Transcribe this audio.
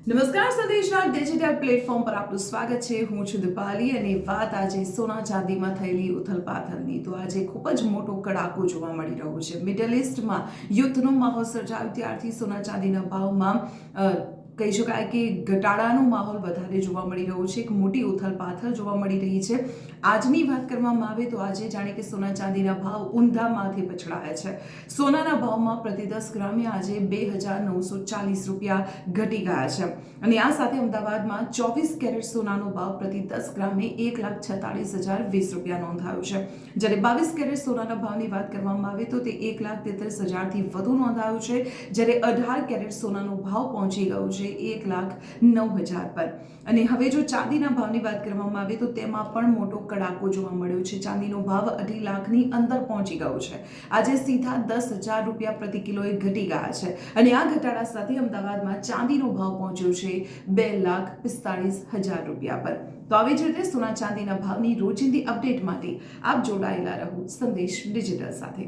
નમસ્કાર, સંદેશના digital platform પર આપનું સ્વાગત છે. હું છું દીપાલી અને વાત આજે સોના ચાંદીમાં થયેલી ઉથલપાથલની. તો આજે ખૂબ જ મોટો કડાકો જોવા મળી રહ્યો છે. મિડલ ઇસ્ટમાં યુદ્ધનો માહોલ સર્જાયો ત્યારથી સોના ચાંદીના ભાવમાં કહી શકાય કે ઘટાડાનો માહોલ વધારે જોવા મળી રહ્યો છે. એક મોટી ઉથલપાથલ જોવા મળી રહી છે. આજની વાત કરવામાં આવે તો આજે જાણે કે સોના ચાંદીના ભાવ ઊંધા માથે પછડાયા છે. સોનાના ભાવમાં પ્રતિ 10 ગ્રામે આજે 2,940 રૂપિયા ઘટી ગયા છે અને આ સાથે અમદાવાદમાં 24 કેરેટ સોનાનો ભાવ પ્રતિ 10 ગ્રામે 1,46,020 રૂપિયા નોંધાયો છે. જ્યારે 22 કેરેટ સોનાના ભાવની વાત કરવામાં આવે તો તે 1,33,000થી વધુ નોંધાયો છે. જ્યારે 18 કેરેટ સોનાનો ભાવ પહોંચી ગયો છે 1,09,000 પર. અને હવે જો ચાંદીના ભાવની વાત કરવામાં આવે તો તેમાં પણ મોટો કડાકો જોવા મળ્યો છે. ચાંદીનો ભાવ 2.5 લાખની અંદર પહોંચી ગયો છે. આજે સીધા 10,000 રૂપિયા પ્રતિ કિલોએ ઘટી ગયા છે અને આ ઘટાડા સાથે અમદાવાદમાં ચાંદીનો ભાવ પહોંચ્યો છે 2,45,000 રૂપિયા પર. તો આવી જ રીતે સોના ચાંદીના ભાવની રોજિંદી અપડેટ માટે આપ જોડાયેલા રહો સંદેશ ડિજિટલ સાથે.